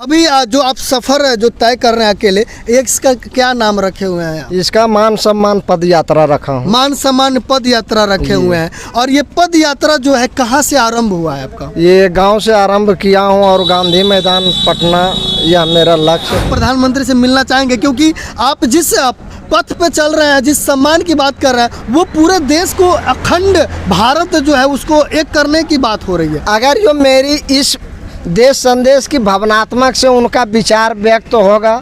अभी जो आप सफर जो तय कर रहे हैं अकेले, इसका क्या नाम रखे हुए हैं? इसका मान सम्मान पद यात्रा रखा हूँ। मान सम्मान पद यात्रा रखे हुए हैं। और ये पद यात्रा जो है कहाँ से आरंभ हुआ है आपका? ये गांव से आरंभ किया हूँ और गांधी मैदान पटना यह मेरा लक्ष्य। प्रधानमंत्री से मिलना चाहेंगे क्योंकि आप जिस पथ पे चल रहे हैं, जिस सम्मान की बात कर रहे हैं, वो पूरे देश को, अखंड भारत जो है उसको एक करने की बात हो रही है। अगर जो मेरी इस देश संदेश की भावनात्मक से उनका विचार व्यक्त होगा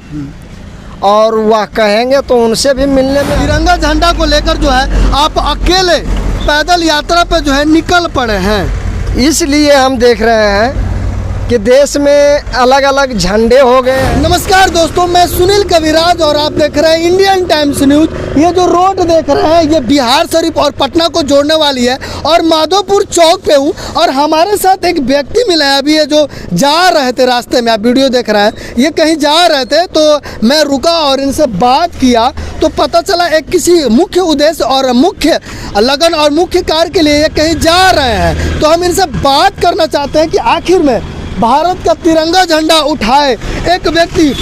और वह कहेंगे तो उनसे भी मिलने में। तिरंगा झंडा को लेकर जो है आप अकेले पैदल यात्रा पे जो है निकल पड़े हैं। इसलिए हम देख रहे हैं कि देश में अलग अलग झंडे हो गए। नमस्कार दोस्तों, मैं सुनील कविराज और आप देख रहे हैं इंडियन टाइम्स न्यूज। ये जो रोड देख रहे हैं ये बिहार शरीफ और पटना को जोड़ने वाली है और माधोपुर चौक पे हूँ और हमारे साथ एक व्यक्ति मिला है। अभी ये जो जा रहे थे रास्ते में, आप वीडियो देख रहे हैं, ये कहीं जा रहे थे तो मैं रुका और इनसे बात किया तो पता चला एक किसी मुख्य उद्देश्य और मुख्य लगन और मुख्य कार्य के लिए ये कहीं जा रहे हैं। तो हम इनसे बात करना चाहते हैं कि आखिर में भारत का तिरंगा झंडा उठाए एक व्यक्ति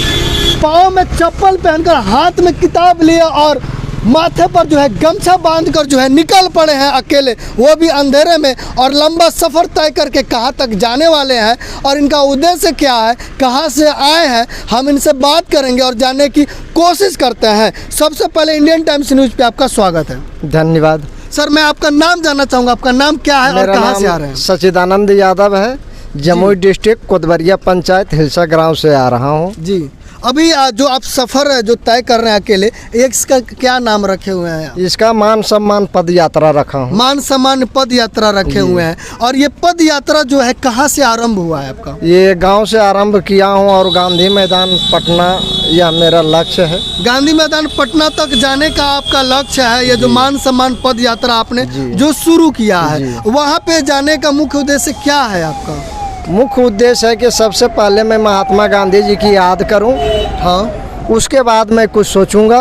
पाँव में चप्पल पहनकर, हाथ में किताब लिए और माथे पर जो है गमछा बांधकर जो है निकल पड़े हैं अकेले, वो भी अंधेरे में, और लंबा सफ़र तय करके कहाँ तक जाने वाले हैं और इनका उद्देश्य क्या है, कहाँ से आए हैं, हम इनसे बात करेंगे और जानने की कोशिश करते हैं। सबसे पहले इंडियन टाइम्स न्यूज़ पे आपका स्वागत है। धन्यवाद सर। मैं आपका नाम जानना चाहूँगा, आपका नाम क्या है और कहाँ से आ रहे हैं? सचिदानंद यादव है, जमुई डिस्ट्रिक्ट कोतबरिया पंचायत हिलसा गांव से आ रहा हूँ। जी, अभी जो आप सफर जो तय कर रहे हैं अकेले, इसका क्या नाम रखे हुए हैं? इसका मान सम्मान पद यात्रा रखा हूँ। मान सम्मान पद यात्रा रखे हुए हैं। और ये पद यात्रा जो है कहाँ से आरंभ हुआ है आपका? ये गांव से आरंभ किया हूँ और गांधी मैदान पटना यह मेरा लक्ष्य है। गांधी मैदान पटना तक जाने का आपका लक्ष्य है। ये जो मान सम्मान पद यात्रा आपने जो शुरू किया है, वहाँ पे जाने का मुख्य उद्देश्य क्या है आपका? मुख्य उद्देश्य है कि सबसे पहले मैं महात्मा गांधी जी की याद करूं। हाँ, उसके बाद मैं कुछ सोचूंगा।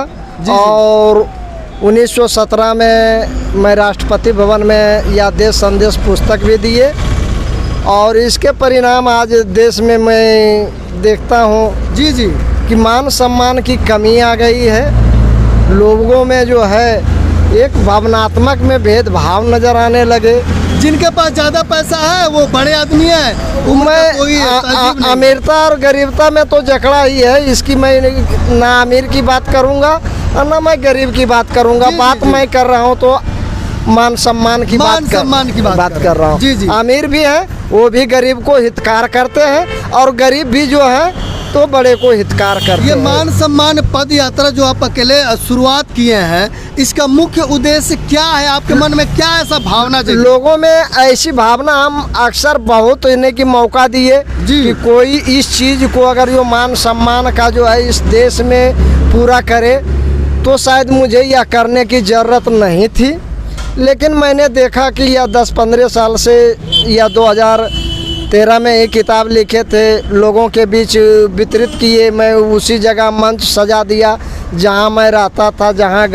और 1917 में मैं राष्ट्रपति भवन में यह देश संदेश पुस्तक भी दिए और इसके परिणाम आज देश में मैं देखता हूं जी जी कि मान सम्मान की कमी आ गई है। लोगों में जो है एक भावनात्मक में भेदभाव नज़र आने लगे। जिनके पास ज़्यादा पैसा है वो बड़े आदमी है। मैं अमीरता और गरीबता में तो जकड़ा ही है। इसकी मैं ना अमीर की बात करूंगा और ना मैं गरीब की बात करूंगा। बात मैं कर रहा हूं तो मान सम्मान की बात कर रहा हूं। अमीर भी है, वो भी गरीब को हितकार करते हैं और गरीब भी जो है तो बड़े को हितकार करते हैं। ये मान सम्मान पद यात्रा जो आप अकेले शुरुआत किए हैं, इसका मुख्य उद्देश्य क्या है? आपके मन में क्या ऐसा भावना जगी? लोगों में ऐसी भावना हम अक्सर बहुत इन्हें की मौका दिए कि कोई इस चीज़ को अगर जो मान सम्मान का जो है इस देश में पूरा करे तो शायद मुझे यह करने की ज़रूरत नहीं थी। लेकिन मैंने देखा कि यह 10-15 साल से या 2013 में एक किताब लिखे थे, लोगों के बीच वितरित किए। मैं उसी जगह मंच सजा दिया जहां मैं रहता था, जहां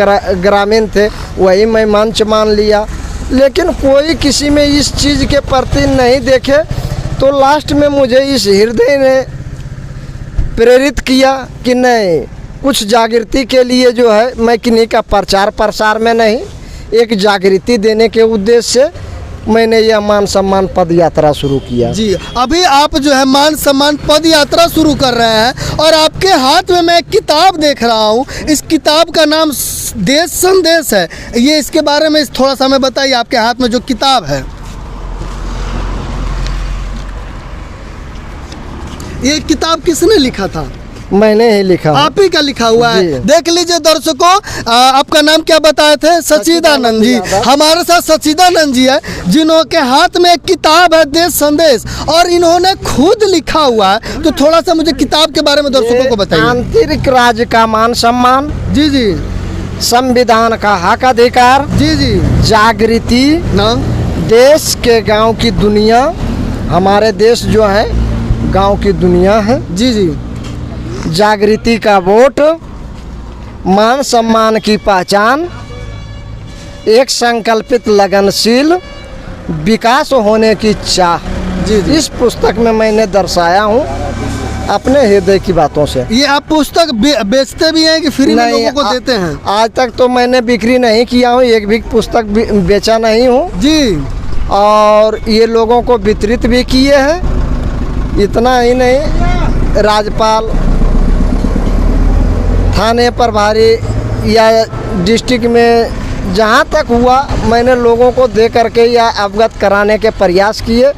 ग्रामीण थे, वही मैं मंच मान लिया। लेकिन कोई किसी में इस चीज़ के प्रति नहीं देखे तो लास्ट में मुझे इस हृदय ने प्रेरित किया कि नहीं, कुछ जागृति के लिए जो है मैं किन्हीं का प्रचार प्रसार में नहीं, एक जागृति देने के उद्देश्य से मैंने यह मान सम्मान पद यात्रा शुरू किया। जी, अभी आप जो है मान सम्मान पद यात्रा शुरू कर रहे हैं और आपके हाथ में मैं एक किताब देख रहा हूँ। इस किताब का नाम देश संदेश है। ये इसके बारे में थोड़ा सा हमें बताइए। आपके हाथ में जो किताब है, ये किताब किसने लिखा था? मैंने ही लिखा। आप ही का लिखा हुआ है। देख लीजिए दर्शकों, आपका नाम क्या बताए थे? सचिदानंद जी। हमारे साथ सचिदानंद जी है जिन्हों के हाथ में एक किताब है देश संदेश और इन्होंने खुद लिखा हुआ है। तो थोड़ा सा मुझे किताब के बारे में दर्शकों को बताइए। आंतरिक राज्य का मान सम्मान, जी जी, संविधान का हक अधिकार, जी जी, जागृति, देश के गांव की दुनिया, हमारे देश जो है गांव की दुनिया है, जी जी, जागृति का वोट, मान सम्मान की पहचान, एक संकल्पित लगनशील, विकास होने की चाह। जी जी। इस पुस्तक में मैंने दर्शाया हूँ अपने हृदय की बातों से। ये आप पुस्तक बेचते भी हैं कि फ्री में लोगों को देते हैं? आज तक तो मैंने बिक्री नहीं किया हूँ, एक भी पुस्तक बेचा नहीं हूँ जी। और ये लोगों को वितरित भी किए हैं। इतना ही नहीं, राज्यपाल, थाने प्रभारी या डिस्ट्रिक्ट में जहाँ तक हुआ मैंने लोगों को दे करके या अवगत कराने के प्रयास किए,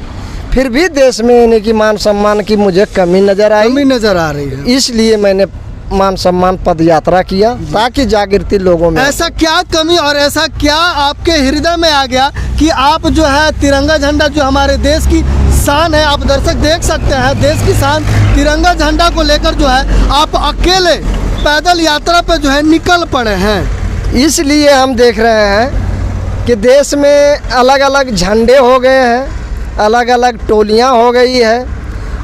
फिर भी देश में इन्हीं की मान सम्मान की मुझे कमी नज़र आई। कमी नज़र आ रही है, इसलिए मैंने मान सम्मान पद यात्रा किया ताकि जागृति लोगों में। ऐसा क्या कमी और ऐसा क्या आपके हृदय में आ गया कि आप जो है तिरंगा झंडा, जो हमारे देश की शान है, आप दर्शक देख सकते हैं, देश की शान तिरंगा झंडा को लेकर जो है आप अकेले पैदल यात्रा पे जो है निकल पड़े हैं? इसलिए हम देख रहे हैं कि देश में अलग अलग झंडे हो गए हैं, अलग अलग टोलियां हो गई है,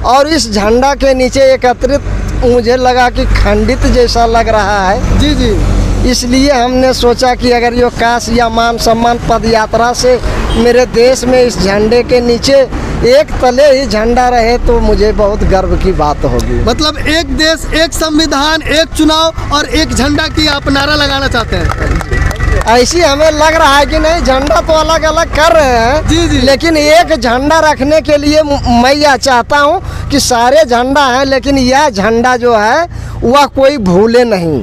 और इस झंडा के नीचे एकत्रित मुझे लगा कि खंडित जैसा लग रहा है। जी जी। इसलिए हमने सोचा कि अगर ये काश या मान सम्मान पद यात्रा से मेरे देश में इस झंडे के नीचे एक तले ही झंडा रहे तो मुझे बहुत गर्व की बात होगी। मतलब एक देश, एक संविधान, एक चुनाव और एक झंडा की आप नारा लगाना चाहते हैं? ऐसी हमें लग रहा है कि नहीं, झंडा तो अलग अलग कर रहे हैं जी जी, लेकिन एक झंडा रखने के लिए मैं यह चाहता हूं कि सारे झंडा हैं लेकिन यह झंडा जो है वह कोई भूले नहीं।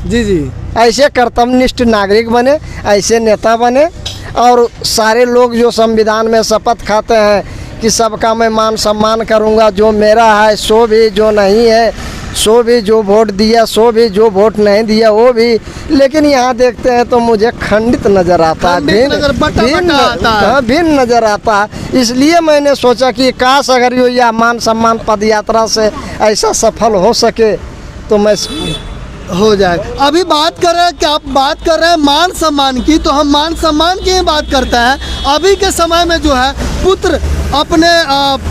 जी जी। ऐसे कर्तव्यनिष्ठ नागरिक बने, ऐसे नेता बने, और सारे लोग जो संविधान में शपथ खाते हैं कि सबका मैं मान सम्मान करूंगा, जो मेरा है सो भी, जो नहीं है सो भी, जो वोट दिया सो भी, जो वोट नहीं दिया वो भी। लेकिन यहाँ देखते हैं तो मुझे खंडित नज़र आता है, भिन्न नज़र आता है। इसलिए मैंने सोचा कि काश अगर यह मान सम्मान पद यात्रा से ऐसा सफल हो सके तो मैं हो जाए। अभी बात कर रहे हैं कि आप बात कर रहे हैं मान सम्मान की, तो हम मान सम्मान की ही बात करते हैं। अभी के समय में जो है पुत्र अपने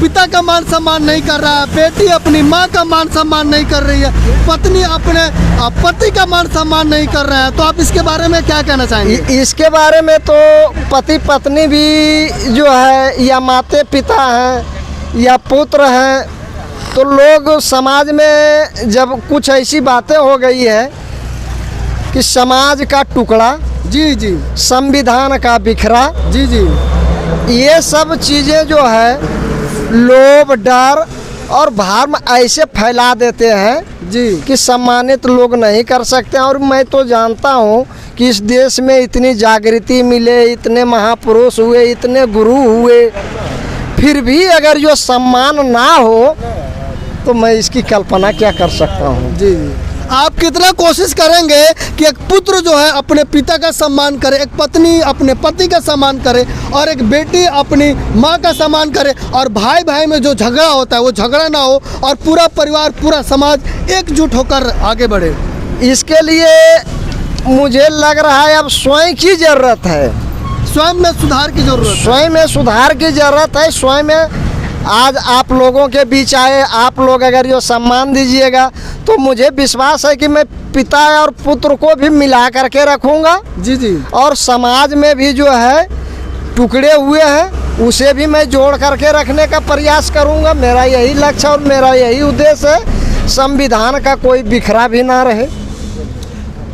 पिता का मान सम्मान नहीं कर रहा है, बेटी अपनी माँ का मान सम्मान नहीं कर रही है, पत्नी अपने पति का मान सम्मान नहीं कर रहे हैं, तो आप इसके बारे में क्या कहना चाहेंगे? इसके बारे में तो पति पत्नी भी जो है या माते पिता हैं या पुत्र हैं, तो लोग समाज में जब कुछ ऐसी बातें हो गई है कि समाज का टुकड़ा, जी जी, संविधान का बिखरा, जी जी, ये सब चीज़ें जो है लोभ, डर और भ्रम ऐसे फैला देते हैं जी कि सम्मानित लोग नहीं कर सकते। और मैं तो जानता हूँ कि इस देश में इतनी जागृति मिले, इतने महापुरुष हुए, इतने गुरु हुए, फिर भी अगर जो सम्मान ना हो तो मैं इसकी कल्पना क्या कर सकता हूँ। जी जी। आप कितना कोशिश करेंगे कि एक पुत्र जो है अपने पिता का सम्मान करे, एक पत्नी अपने पति का सम्मान करे, और एक बेटी अपनी माँ का सम्मान करे, और भाई भाई में जो झगड़ा होता है वो झगड़ा ना हो, और पूरा परिवार, पूरा समाज एकजुट होकर आगे बढ़े? इसके लिए मुझे लग रहा है अब स्वयं की ज़रूरत है, स्वयं में सुधार की जरूरत है। स्वयं में सुधार की ज़रूरत है। स्वयं में आज आप लोगों के बीच आए, आप लोग अगर ये सम्मान दीजिएगा तो मुझे विश्वास है कि मैं पिता और पुत्र को भी मिला करके रखूँगा। जी जी। और समाज में भी जो है टुकड़े हुए हैं उसे भी मैं जोड़ करके रखने का प्रयास करूँगा। मेरा यही लक्ष्य और मेरा यही उद्देश्य है, संविधान का कोई बिखरा भी ना रहे।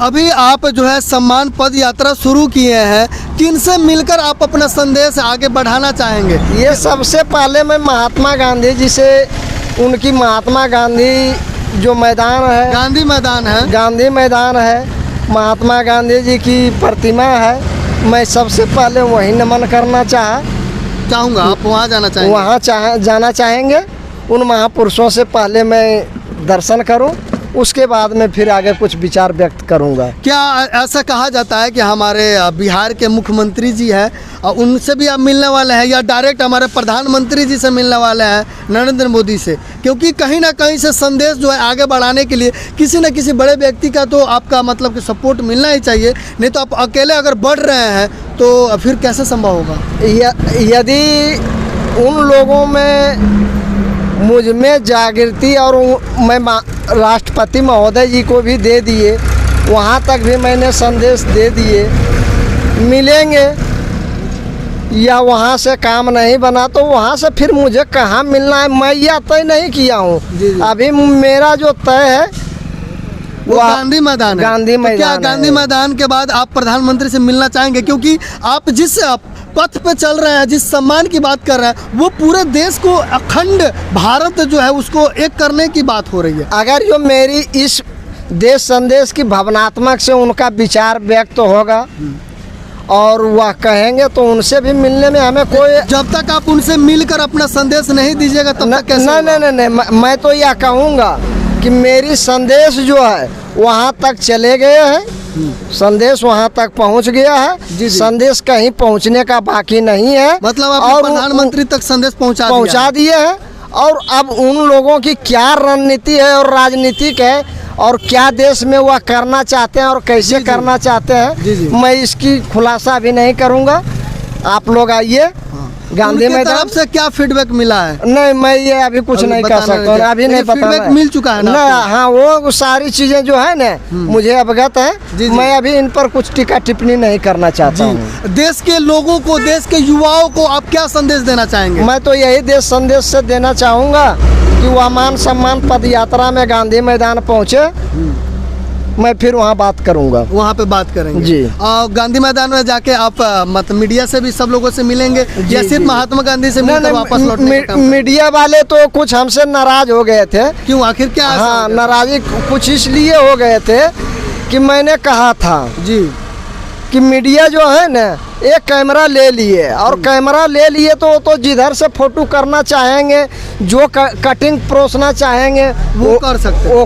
अभी आप जो है सम्मान पद यात्रा शुरू किए हैं, किनसे मिलकर आप अपना संदेश आगे बढ़ाना चाहेंगे? ये सबसे पहले मैं महात्मा गांधी जी से, उनकी महात्मा गांधी जो मैदान है, गांधी मैदान है, गांधी मैदान है, महात्मा गांधी जी की प्रतिमा है, मैं सबसे पहले वहीं नमन करना चाहूँगा। आप वहाँ जाना चाहेंगे? वहाँ जाना चाहेंगे। उन महापुरुषों से पहले मैं दर्शन करूं, उसके बाद में फिर आगे कुछ विचार व्यक्त करूंगा। क्या ऐसा कहा जाता है कि हमारे बिहार के मुख्यमंत्री जी हैं, उनसे भी आप मिलने वाले हैं, या डायरेक्ट हमारे प्रधानमंत्री जी से मिलने वाले हैं, नरेंद्र मोदी से? क्योंकि कहीं ना कहीं से संदेश जो है आगे बढ़ाने के लिए किसी न किसी बड़े व्यक्ति का तो आपका मतलब कि सपोर्ट मिलना ही चाहिए, नहीं तो आप अकेले अगर बढ़ रहे हैं तो फिर कैसे संभव होगा? यदि उन लोगों में मुझ में जागृति, और मैं राष्ट्रपति महोदय जी को भी दे दिए, वहाँ तक भी मैंने संदेश दे दिए, मिलेंगे या वहाँ से काम नहीं बना तो वहाँ से फिर मुझे कहाँ मिलना है, मैं यह तय नहीं किया हूँ। अभी मेरा जो तय है वो गांधी मैदान है। गांधी तो क्या मैदान गांधी है। मैदान के बाद आप प्रधानमंत्री से मिलना चाहेंगे? क्योंकि आप जिस पथ पे चल रहे हैं, जिस सम्मान की बात कर रहे हैं, वो पूरे देश को, अखंड भारत जो है उसको एक करने की बात हो रही है। अगर जो मेरी इस देश संदेश की भावनात्मक से उनका विचार व्यक्त होगा और वह कहेंगे तो उनसे भी मिलने में हमें कोई, जब तक आप उनसे मिलकर अपना संदेश नहीं दीजिएगा तब तक कैसे होगा? नहीं, मैं तो यह कहूँगा कि मेरी संदेश जो है वहाँ तक चले गए हैं, संदेश वहाँ तक पहुँच गया है। संदेश कहीं पहुँचने का बाकी नहीं है। मतलब आप प्रधानमंत्री तक संदेश पहुँचा दिए हैं। और अब उन लोगों की क्या रणनीति है और राजनीतिक है और क्या देश में वह करना चाहते हैं और कैसे करना चाहते हैं, मैं इसकी खुलासा अभी नहीं करूँगा। आप लोग आइए गांधी मैदान। तरफ से क्या फीडबैक मिला है? नहीं, मैं ये अभी कुछ नहीं कर सकता, अभी नहीं पता। फीडबैक मिल चुका है ना? हाँ, वो सारी चीजें जो है ना मुझे अवगत है। मैं अभी इन पर कुछ टीका टिप्पणी नहीं करना चाहता हूँ। देश के लोगों को, देश के युवाओं को आप क्या संदेश देना चाहेंगे? मैं तो यही देश संदेश से देना चाहूँगा कि वह मान सम्मान पद यात्रा में गांधी मैदान पहुँचे, मैं फिर वहाँ बात करूँगा। वहाँ पे बात करेंगे जी। और गांधी मैदान में जाके आप मतलब मीडिया से भी सब लोगों से मिलेंगे या सिर्फ महात्मा गांधी से मिलकर वापस लौटने का काम? मीडिया वाले तो कुछ हमसे नाराज हो गए थे। क्यों, आखिर क्या? हाँ, नाराजी कुछ इसलिए हो गए थे कि मैंने कहा था जी कि मीडिया जो है ना एक कैमरा ले लिए और कैमरा ले लिए तो जिधर से फोटो करना चाहेंगे, जो कटिंग परोसना चाहेंगे वो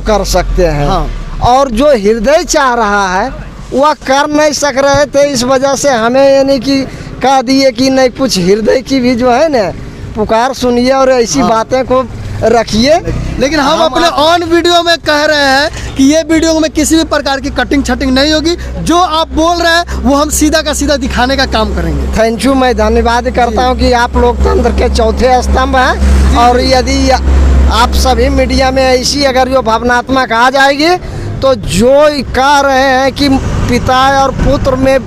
कर सकते हैं। हाँ। और जो हृदय चाह रहा है वह कर नहीं सक रहे थे, इस वजह से हमें यानी कि कह दिए कि नहीं, कुछ हृदय की भी जो है ना पुकार सुनिए और ऐसी बातें को रखिए। लेकिन हम अपने ऑन वीडियो में कह रहे हैं कि ये वीडियो में किसी भी प्रकार की कटिंग छटिंग नहीं होगी। जो आप बोल रहे हैं वो हम सीधा का सीधा दिखाने का काम करेंगे। थैंक यू, मैं धन्यवाद करता हूँ कि आप लोकतंत्र के चौथे स्तंभ हैं। और यदि आप सभी मीडिया में ऐसी अगर जो भावनात्मक आ जाएगी तो जो कह रहे हैं कि पिता और पुत्र में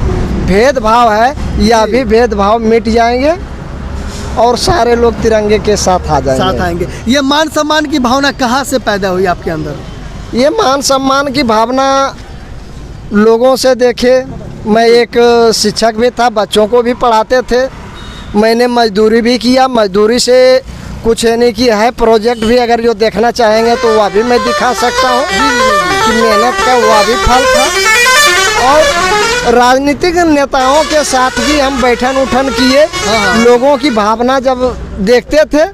भेदभाव है, यह भी भेदभाव मिट जाएंगे और सारे लोग तिरंगे के साथ आएंगे। ये मान सम्मान की भावना कहाँ से पैदा हुई आपके अंदर? ये मान सम्मान की भावना लोगों से देखे। मैं एक शिक्षक भी था, बच्चों को भी पढ़ाते थे, मैंने मजदूरी भी किया, मजदूरी से कुछ यानी कि है प्रोजेक्ट भी अगर जो देखना चाहेंगे तो वह भी मैं दिखा सकता हूँ कि मेहनत का वह भी फल था। और राजनीतिक नेताओं के साथ भी हम बैठन उठन किए, लोगों की भावना जब देखते थे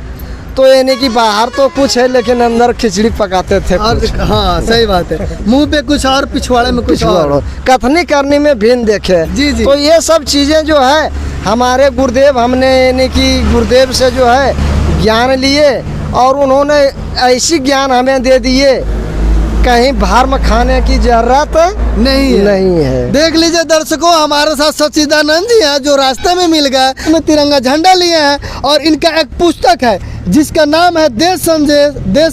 तो यानी कि बाहर तो कुछ है लेकिन अंदर खिचड़ी पकाते थे। हाँ, सही बात है, मुंह पे कुछ और पिछवाड़े में कुछ और, कथनी करनी में भिन्न देखे। जी। तो ये सब चीज़ें जो है हमारे गुरुदेव, हमने यानी कि गुरुदेव से जो है ज्ञान लिए और उन्होंने ऐसी ज्ञान हमें दे दिए, कहीं भर्म खाने की जरूरत नहीं है। देख लीजिए दर्शकों, हमारे साथ सच्चिदानंद जी हैं जो रास्ते में मिल गए, में तिरंगा झंडा लिए हैं और इनका एक पुस्तक है जिसका नाम है देश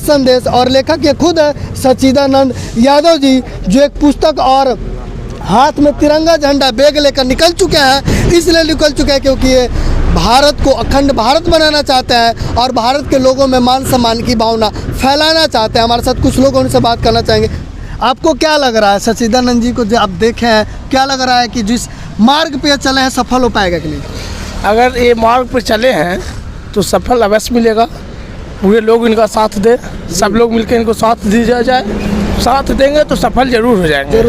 संदेश और लेखक ये खुद है सच्चिदानंद यादव जी, जो एक पुस्तक और हाथ में तिरंगा झंडा बैग लेकर निकल चुके हैं। इसलिए निकल चुके हैं क्योंकि ये भारत को अखंड भारत बनाना चाहते हैं और भारत के लोगों में मान सम्मान की भावना फैलाना चाहते हैं। हमारे साथ कुछ लोग उनसे बात करना चाहेंगे। आपको क्या लग रहा है सच्चिदानंद जी को जो आप देखे हैं, क्या लग रहा है कि जिस मार्ग पे चले हैं सफल हो पाएगा कि नहीं? अगर ये मार्ग पर चले हैं तो सफल अवश्य मिलेगा। पूरे लोग इनका साथ दे, सब लोग मिलकर इनको साथ दिया जाए, साथ देंगे तो सफल जरूर हो जाएंगे।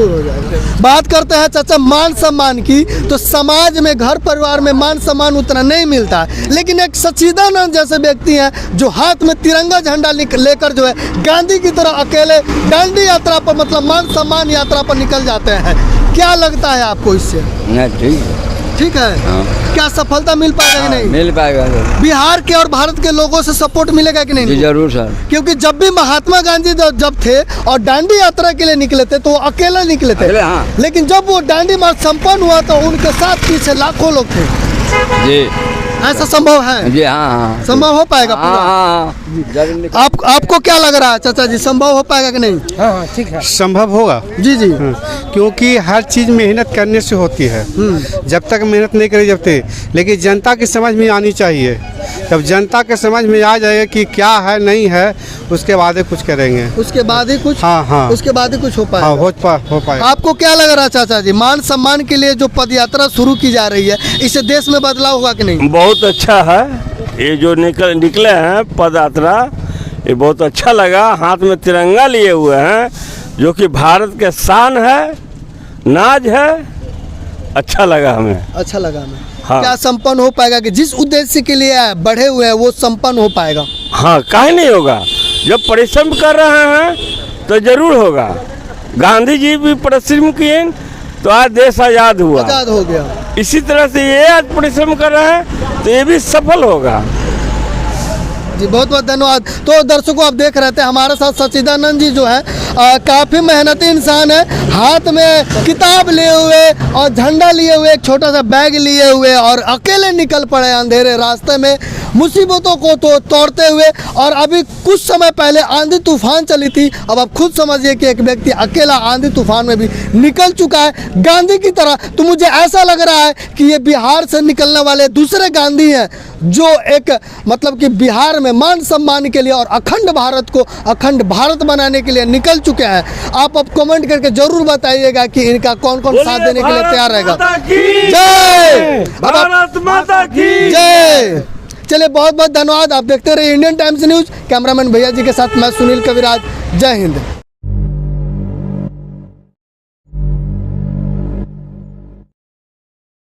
बात करते हैं चाचा मान सम्मान की, तो समाज में, घर परिवार में मान सम्मान उतना नहीं मिलता है, लेकिन एक सच्चिदानंद जैसे व्यक्ति हैं जो हाथ में तिरंगा झंडा लेकर जो है गांधी की तरह अकेले दांडी यात्रा पर, मतलब मान सम्मान यात्रा पर निकल जाते हैं। क्या लगता है आपको इससे? ठीक है। हाँ। क्या सफलता मिल पाएगा कि नहीं? मिल पाएगा सर। बिहार के और भारत के लोगों से सपोर्ट मिलेगा कि नहीं? जी जरूर सर। क्योंकि जब भी महात्मा गांधी जब थे और दांडी यात्रा के लिए निकले थे तो वो अकेले निकले थे। हाँ। लेकिन जब वो दांडी मार्च संपन्न हुआ तो उनके साथ पीछे लाखों लोग थे। जी। ऐसा संभव है? जी हाँ हाँ संभव हो पाएगा हाँ पूरा? हाँ आपको क्या लग रहा है चाचा जी, संभव हो पाएगा कि नहीं? हाँ ठीक है। संभव होगा, जी जी। क्योंकि हर चीज़ मेहनत करने से होती है। जब तक मेहनत नहीं करी जब तक, लेकिन जनता की समझ में आनी चाहिए। जब जनता के समझ में आ जाएगा कि क्या है नहीं है, उसके बाद ही कुछ करेंगे। उसके बाद ही कुछ, हाँ हाँ उसके बाद ही कुछ हो हाँ पाएगा। हो पाएगा। आपको क्या लग रहा है चाचा जी, मान सम्मान के लिए जो पद यात्रा शुरू की जा रही है, इससे देश में बदलाव होगा कि नहीं? बहुत अच्छा है, ये जो निकले हैं पद यात्रा, ये बहुत अच्छा लगा। हाथ में तिरंगा लिए हुए हैं, जो कि भारत के शान है, नाज है। अच्छा लगा हमें। अच्छा लगा हमें। हाँ। क्या संपन्न हो पाएगा कि जिस उद्देश्य के लिए बढ़े हुए हैं वो संपन्न हो पाएगा? हाँ, काहे नहीं होगा, जब परिश्रम कर रहे हैं तो जरूर होगा। गांधी जी भी परिश्रम किए तो आज देश आज़ाद हुआ। आजाद हो गया। इसी तरह से ये आज परिश्रम कर रहे हैं तो ये भी सफल होगा। जी बहुत बहुत धन्यवाद। तो दर्शकों आप देख रहे थे हमारे साथ सच्चिदानंद जी जो है काफ़ी मेहनती इंसान है, हाथ में किताब लिए हुए और झंडा लिए हुए, एक छोटा सा बैग लिए हुए और अकेले निकल पड़े अंधेरे रास्ते में मुसीबतों को तो तोड़ते हुए। और अभी कुछ समय पहले आंधी तूफान चली थी, अब आप खुद समझिए कि एक व्यक्ति अकेला आंधी तूफान में भी निकल चुका है गांधी की तरह। तो मुझे ऐसा लग रहा है कि ये बिहार से निकलने वाले दूसरे गांधी हैं, जो एक मतलब कि बिहार में मान सम्मान के लिए और अखंड भारत को अखंड भारत बनाने के लिए निकल चुके हैं। आप अब कमेंट करके जरूर बताइएगा कि इनका कौन कौन साथ देने के लिए तैयार रहेगा। जय भारत माता की जय। चलिए बहुत बहुत धन्यवाद। आप देखते रहिए इंडियन टाइम्स न्यूज। कैमरामैन भैया जी के साथ मैं सुनील कविराज। जय हिंद।